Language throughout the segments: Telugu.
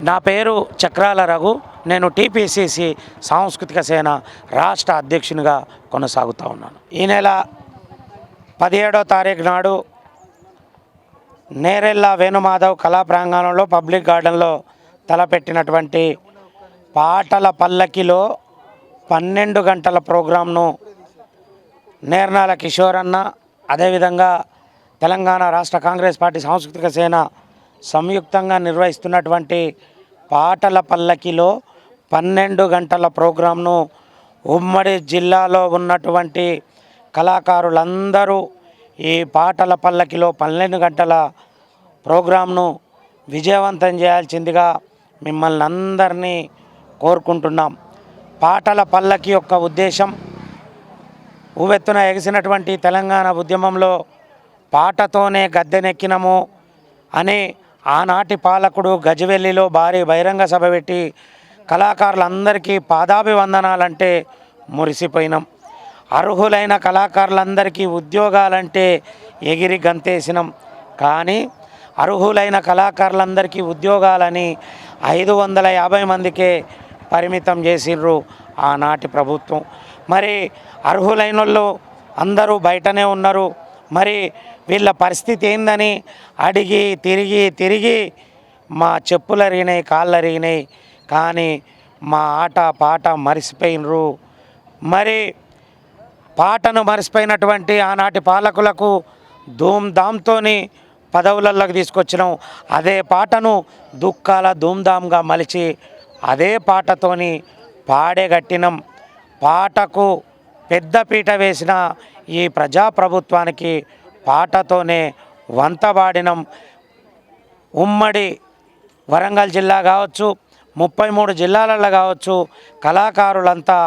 నా పేరు చక్రాల రఘు. నేను టీపీసీసీ సాంస్కృతిక సేన రాష్ట్ర అధ్యక్షునిగా కొనసాగుతూ ఉన్నాను. ఈ నెల 17వ తారీఖు నాడు నేరెళ్ళ వేణుమాధవ్ కళా ప్రాంగణంలో పబ్లిక్ గార్డెన్లో తలపెట్టినటువంటి పాటల పల్లకిలో 12 గంటల ప్రోగ్రాంను నేర్నాల కిషోరన్న, అదేవిధంగా తెలంగాణ రాష్ట్ర కాంగ్రెస్ పార్టీ సాంస్కృతిక సేన సంయుక్తంగా నిర్వహిస్తున్నటువంటి పాటల పల్లకిలో 12 గంటల ప్రోగ్రాంను ఉమ్మడి జిల్లాలో ఉన్నటువంటి కళాకారులందరూ ఈ పాటల పల్లకిలో 12 గంటల ప్రోగ్రాంను విజయవంతం చేయాల్సిందిగా మిమ్మల్ని అందరినీ కోరుకుంటున్నాం. పాటల పల్లకి యొక్క ఉద్దేశం ఉవ్వెత్తున ఎగిసినటువంటి తెలంగాణ ఉద్యమంలో పాటతోనే గద్దెనెక్కినము అని ఆనాటి పాలకుడు గజవెల్లిలో భారీ బహిరంగ సభ పెట్టి కళాకారులందరికీ పాదాభివందనాలంటే మురిసిపోయినాం. అర్హులైన కళాకారులందరికీ ఉద్యోగాలంటే ఎగిరి గంతేసినాం. కానీ అర్హులైన కళాకారులందరికీ ఉద్యోగాలని 550 మందికే పరిమితం చేసిర్రు ఆనాటి ప్రభుత్వం. మరి అర్హులైన వాళ్ళు అందరూ బయటనే ఉన్నారు. మరి వీళ్ళ పరిస్థితి ఏందని అడిగి తిరిగి మా చెప్పులు అరిగినాయి, కాళ్ళు అరిగినాయి. కానీ మా ఆట పాట మరిసిపోయినరు. మరి పాటను మరిసిపోయినటువంటి ఆనాటి పాలకులకు ధూమ్ధామ్తోని పదవులలోకి తీసుకొచ్చినాం. అదే పాటను దుఃఖాల ధూమ్ధామ్గా మలిచి అదే పాటతోని పాడేగట్టినాం. పాటకు పెద్దపీట వేసిన ఈ ప్రజాప్రభుత్వానికి పాటతోనే వంతబాడినం. ఉమ్మడి వరంగల్ జిల్లా కావచ్చు, 33 జిల్లాలలో కావచ్చు, కళాకారులంతా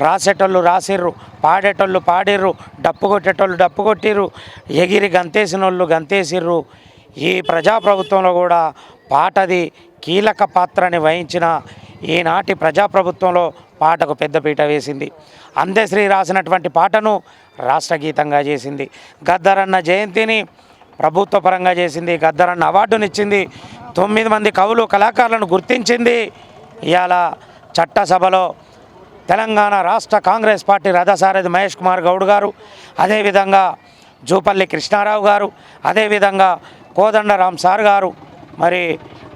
రాసేటోళ్ళు రాసిర్రు, పాడేటోళ్ళు పాడిర్రు, డప్పు కొట్టేటోళ్ళు డప్పు కొట్టిర్రు, ఎగిరి గంతేసిన వాళ్ళు గంతేసిర్రు. ఈ ప్రజాప్రభుత్వంలో కూడా పాటది కీలక పాత్రని వహించిన ఈనాటి ప్రజాప్రభుత్వంలో పాటకు పెద్దపీట వేసింది. అందశ్రీ రాసినటువంటి పాటను రాష్ట్ర గీతంగా చేసింది. గద్దరన్న జయంతిని ప్రభుత్వ పరంగా చేసింది. గద్దరన్న అవార్డునిచ్చింది. 9 మంది కవులు కళాకారులను గుర్తించింది. ఇవాళ చట్టసభలో తెలంగాణ రాష్ట్ర కాంగ్రెస్ పార్టీ రథసారథి మహేష్ కుమార్ గౌడ్ గారు, అదేవిధంగా జూపల్లి కృష్ణారావు గారు, అదేవిధంగా కోదండరాం సార్ గారు, మరి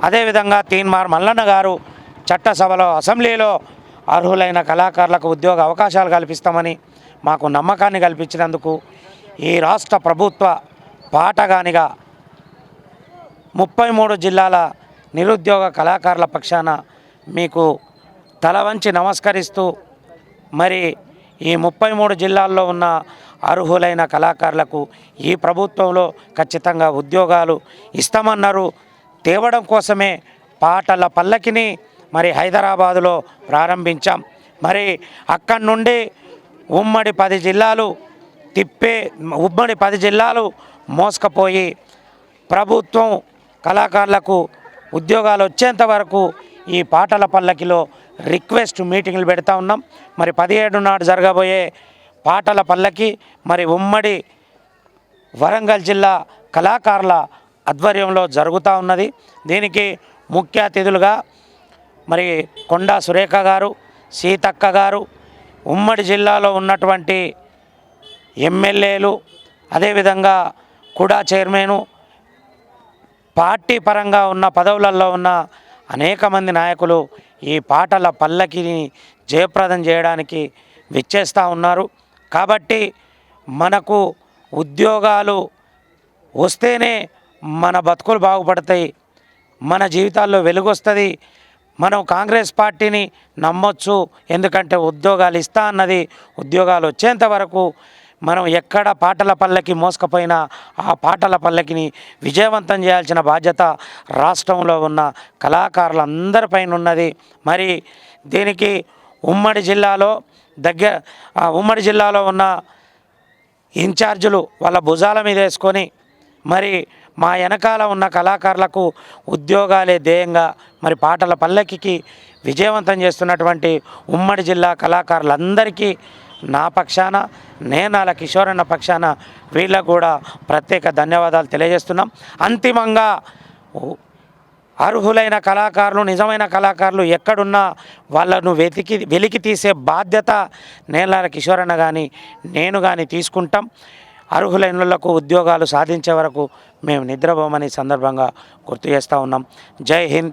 అదేవిధంగా తీన్మార్ మల్లన్న గారు చట్టసభలో అసెంబ్లీలో అర్హులైన కళాకారులకు ఉద్యోగ అవకాశాలు కల్పిస్తామని మాకు నమ్మకాన్ని కల్పించినందుకు ఈ రాష్ట్ర ప్రభుత్వ పాటగానిగా 33 జిల్లాల నిరుద్యోగ కళాకారుల పక్షాన మీకు తల వంచి నమస్కరిస్తూ, మరి ఈ 33 జిల్లాల్లో ఉన్న అర్హులైన కళాకారులకు ఈ ప్రభుత్వంలో ఖచ్చితంగా ఉద్యోగాలు ఇస్తామన్నారు. తేవడం కోసమే పాటల పల్లకిని మరి హైదరాబాదులో ప్రారంభించాం. మరి అక్కడి నుండి ఉమ్మడి 10 జిల్లాలు మోసుకపోయి ప్రభుత్వం కళాకారులకు ఉద్యోగాలు వచ్చేంత వరకు ఈ పాటల పల్లకిలో రిక్వెస్ట్ మీటింగ్లు పెడతా ఉన్నాం. మరి 17 నాడు జరగబోయే పాటల పల్లకి మరి ఉమ్మడి వరంగల్ జిల్లా కళాకారుల ఆధ్వర్యంలో జరుగుతూ ఉన్నది. దీనికి ముఖ్య అతిథులుగా మరి కొండా సురేఖ గారు, సీతక్క గారు, ఉమ్మడి జిల్లాలో ఉన్నటువంటి ఎమ్మెల్యేలు, అదేవిధంగా కుడా చైర్మను, పార్టీ పరంగా ఉన్న పదవులలో ఉన్న అనేక మంది నాయకులు ఈ పాటల పల్లకిని జయప్రదం చేయడానికి విచ్చేస్తూ ఉన్నారు. కాబట్టి మనకు ఉద్యోగాలు వస్తేనే మన బతుకులు బాగుపడతాయి, మన జీవితాల్లో వెలుగు వస్తుంది. మనం కాంగ్రెస్ పార్టీని నమ్మొచ్చు. ఎందుకంటే ఉద్యోగాలు ఇస్తా అన్నది. ఉద్యోగాలు వచ్చేంత వరకు మనం ఎక్కడ పాటల పల్లకి మోసుకపోయినా ఆ పాటల పల్లకిని విజయవంతం చేయాల్సిన బాధ్యత రాష్ట్రంలో ఉన్న కళాకారులందరిపైన ఉన్నది. మరి దీనికి ఉమ్మడి జిల్లాలో ఉన్న ఇన్ఛార్జీలు వాళ్ళ భుజాల మీద వేసుకొని మరి మా వెనకాల ఉన్న కళాకారులకు ఉద్యోగాలే ధ్యేయంగా మరి పాటల పల్లకికి విజయవంతం చేస్తున్నటువంటి ఉమ్మడి జిల్లా కళాకారులందరికీ నా పక్షాన, నేనాల కిషోరన్న పక్షాన వీళ్ళకు కూడా ప్రత్యేక ధన్యవాదాలు తెలియజేస్తున్నాం. అంతిమంగా అర్హులైన కళాకారులు, నిజమైన కళాకారులు ఎక్కడున్నా వాళ్ళను వెలికి తీసే బాధ్యత నేలాల కిషోరన్న కానీ నేను కానీ తీసుకుంటాం. అర్హులైనలకు ఉద్యోగాలు సాధించే వరకు మేము నిద్రపోమని సందర్భంగా గుర్తు చేస్తూ ఉన్నాం. జై హింద్.